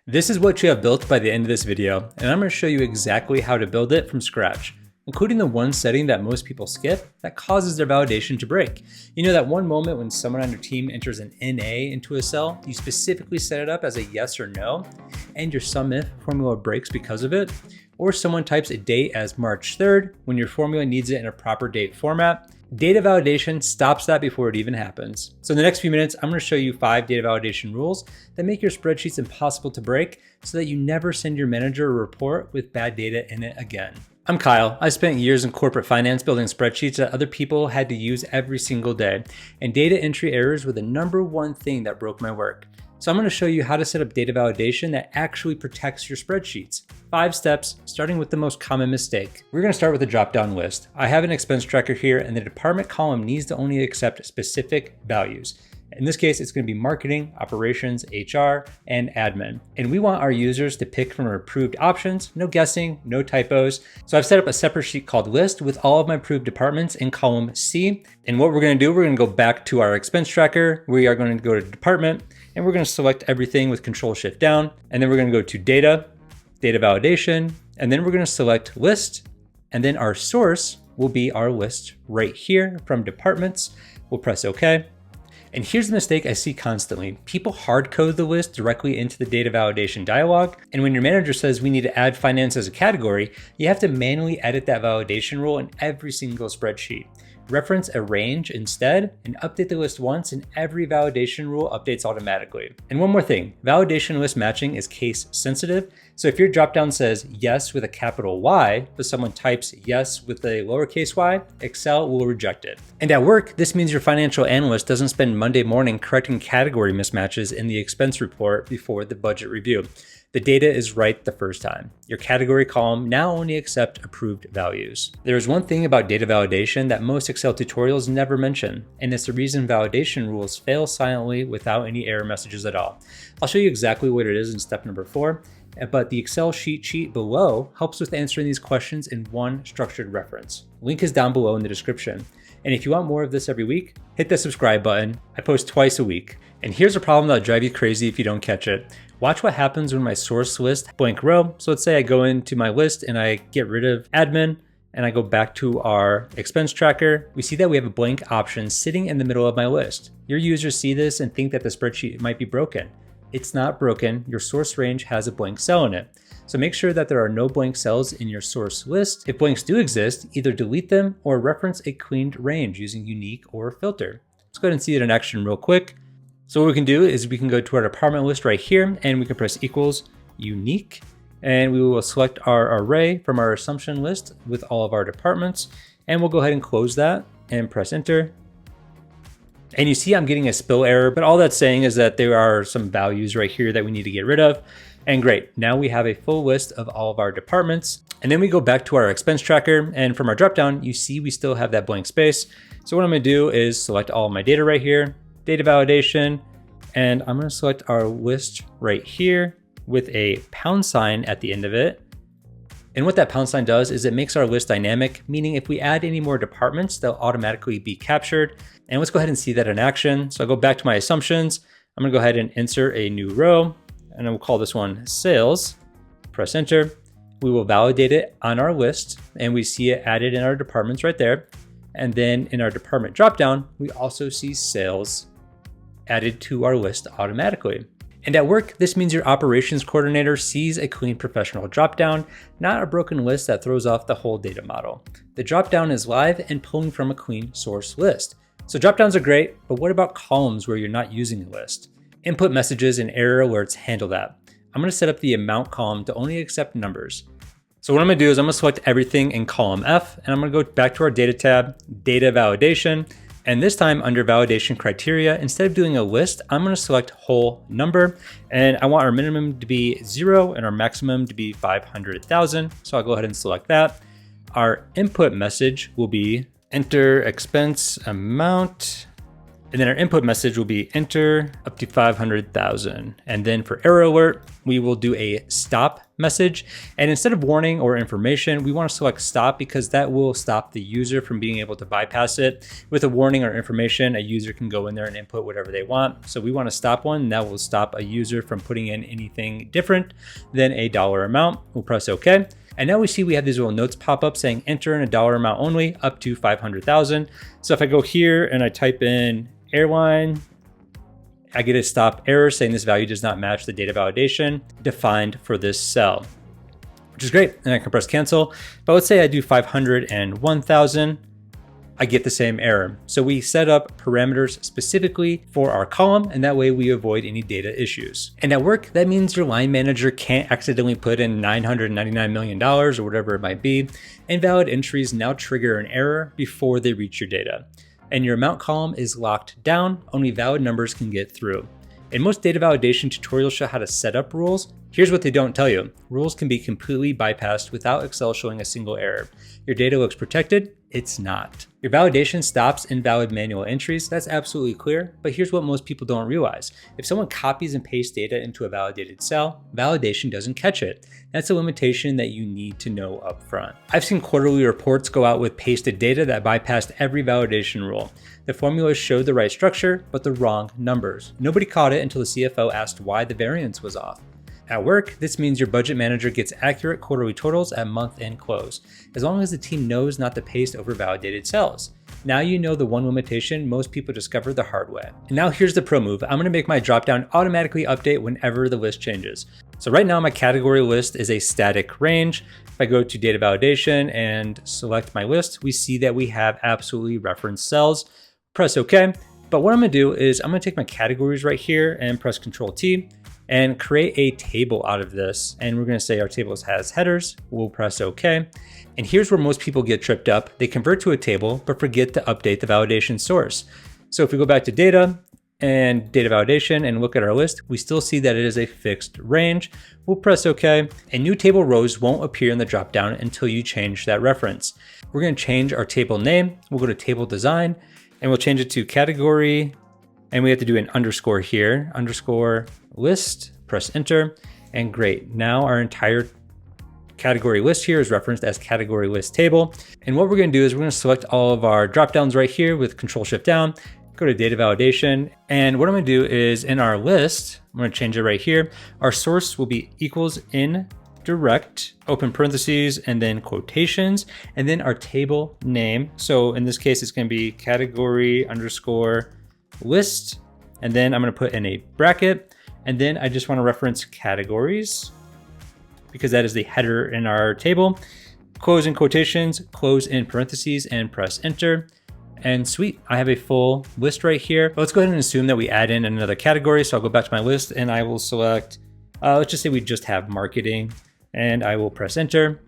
This is what you have built by the end of this video, and I'm going to show you exactly how to build it from scratch, including the one setting that most people skip that causes their validation to break. You know that one moment when someone on your team enters an NA into a cell, you specifically set it up as a yes or no, and your SUMIF formula breaks because of it? Or someone types a date as March 3rd when your formula needs it in a proper date format? Data validation stops that before it even happens. So in the next few minutes, I'm going to show you 5 data validation rules that make your spreadsheets impossible to break so that you never send your manager a report with bad data in it again. I'm Kyle. I spent years in corporate finance building spreadsheets that other people had to use every single day, and data entry errors were the #1 thing that broke my work. So I'm going to show you how to set up data validation that actually protects your spreadsheets. 5 steps, starting with the most common mistake. We're going to start with a drop-down list. I have an expense tracker here, and the department column needs to only accept specific values. In this case, it's going to be marketing, operations, HR, and admin. And we want our users to pick from our approved options, no guessing, no typos. So I've set up a separate sheet called list with all of my approved departments in column C. And what we're going to do, we're going to go back to our expense tracker. We are going to go to department, and we're going to select everything with Control-Shift down. And then we're going to go to data validation, and then we're going to select list. And then our source will be our list right here from departments. We'll press OK. And here's the mistake I see constantly. People hard code the list directly into the data validation dialog. And when your manager says we need to add finance as a category, you have to manually edit that validation rule in every single spreadsheet. Reference a range instead and update the list once, and every validation rule updates automatically. And one more thing, validation list matching is case sensitive. So if your dropdown says yes with a capital Y, but someone types yes with a lowercase y, Excel will reject it. And at work, this means your financial analyst doesn't spend Monday morning correcting category mismatches in the expense report before the budget review. The data is right the first time. Your category column now only accepts approved values. There is one thing about data validation that most Excel tutorials never mention, and it's the reason validation rules fail silently without any error messages at all. I'll show you exactly what it is in step number 4, but the Excel sheet below helps with answering these questions in one structured reference. Link is down below in the description. And if you want more of this every week, hit the subscribe button. I post twice a week. And here's a problem that'll drive you crazy if you don't catch it. Watch what happens when my source list blank row. So let's say I go into my list and I get rid of admin and I go back to our expense tracker. We see that we have a blank option sitting in the middle of my list. Your users see this and think that the spreadsheet might be broken. It's not broken. Your source range has a blank cell in it. So make sure that there are no blank cells in your source list. If blanks do exist, either delete them or reference a cleaned range using unique or filter. Let's go ahead and see it in action real quick. So what we can do is we can go to our department list right here, and we can press equals unique, and we will select our array from our assumption list with all of our departments, and we'll go ahead and close that and press enter. And you see I'm getting a spill error, but all that's saying is that there are some values right here that we need to get rid of. And great, now we have a full list of all of our departments. And then we go back to our expense tracker, and from our dropdown, you see we still have that blank space. So what I'm gonna do is select all of my data right here, data validation, and I'm gonna select our list right here with a # at the end of it. And what that # does is it makes our list dynamic, meaning if we add any more departments, they'll automatically be captured. And let's go ahead and see that in action. So I'll go back to my assumptions. I'm gonna go ahead and insert a new row, and I will call this one sales. Press enter. We will validate it on our list, and we see it added in our departments right there. And then in our department dropdown, we also see sales added to our list automatically. And at work, this means your operations coordinator sees a clean professional dropdown, not a broken list that throws off the whole data model. The dropdown is live and pulling from a clean source list. So dropdowns are great, but what about columns where you're not using a list? Input messages and error alerts handle that. I'm gonna set up the amount column to only accept numbers. So what I'm gonna do is I'm gonna select everything in column F, and I'm gonna go back to our data tab, data validation, and this time under validation criteria, instead of doing a list, I'm gonna select whole number, and I want our minimum to be 0 and our maximum to be 500,000. So I'll go ahead and select that. Our input message will be enter expense amount, And then our input message will be enter up to 500,000. And then for error alert, we will do a stop message. And instead of warning or information, we want to select stop because that will stop the user from being able to bypass it. With a warning or information, a user can go in there and input whatever they want. So we want to stop one, and that will stop a user from putting in anything different than a dollar amount. We'll press OK. And now we see we have these little notes pop up saying enter in a dollar amount only up to 500,000. So if I go here and I type in airline, I get a stop error saying this value does not match the data validation defined for this cell, which is great. And I can press cancel. But let's say I do 501,000. I get the same error. So we set up parameters specifically for our column, and that way we avoid any data issues. And at work, that means your line manager can't accidentally put in $999 million or whatever it might be. Invalid entries now trigger an error before they reach your data. And your amount column is locked down, only valid numbers can get through. And most data validation tutorials show how to set up rules. Here's what they don't tell you. Rules can be completely bypassed without Excel showing a single error. Your data looks protected, it's not. Your validation stops invalid manual entries, that's absolutely clear, but here's what most people don't realize. If someone copies and pastes data into a validated cell, validation doesn't catch it. That's a limitation that you need to know up front. I've seen quarterly reports go out with pasted data that bypassed every validation rule. The formulas showed the right structure, but the wrong numbers. Nobody caught it until the CFO asked why the variance was off. At work, this means your budget manager gets accurate quarterly totals at month-end close, as long as the team knows not to paste over validated cells. Now you know the one limitation most people discover the hard way. And now here's the pro move. I'm gonna make my dropdown automatically update whenever the list changes. So right now my category list is a static range. If I go to data validation and select my list, we see that we have absolutely referenced cells. Press OK. But what I'm gonna do is I'm gonna take my categories right here and press Control T and create a table out of this. And we're gonna say our table has headers. We'll press OK. And here's where most people get tripped up. They convert to a table, but forget to update the validation source. So if we go back to data and data validation and look at our list, we still see that it is a fixed range. We'll press OK. And new table rows won't appear in the dropdown until you change that reference. We're gonna change our table name. We'll go to table design and we'll change it to category. And we have to do an underscore here, underscore list, press enter, and great. Now our entire category list here is referenced as category list table. And what we're gonna do is we're gonna select all of our drop downs right here with Control Shift down, go to data validation. And what I'm gonna do is in our list, I'm gonna change it right here. Our source will be equals in direct, open parentheses, and then quotations, and then our table name. So in this case, it's gonna be category underscore list. And then I'm gonna put in a bracket. And then I just wanna reference categories because that is the header in our table. Close in quotations, close in parentheses, and press enter. And sweet, I have a full list right here. But let's go ahead and assume that we add in another category. So I'll go back to my list and I will select, let's just say we just have marketing, and I will press enter.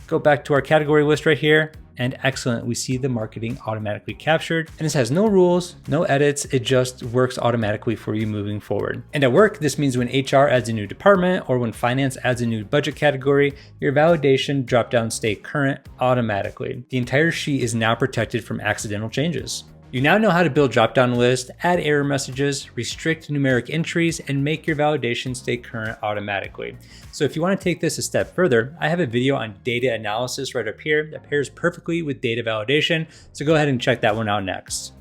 Go back to our category list right here. And excellent, we see the marketing automatically captured. And this has no rules, no edits, it just works automatically for you moving forward. And at work, this means when HR adds a new department or when finance adds a new budget category, your validation dropdowns stay current automatically. The entire sheet is now protected from accidental changes. You now know how to build dropdown lists, add error messages, restrict numeric entries, and make your validation stay current automatically. So if you want to take this a step further, I have a video on data analysis right up here that pairs perfectly with data validation. So go ahead and check that one out next.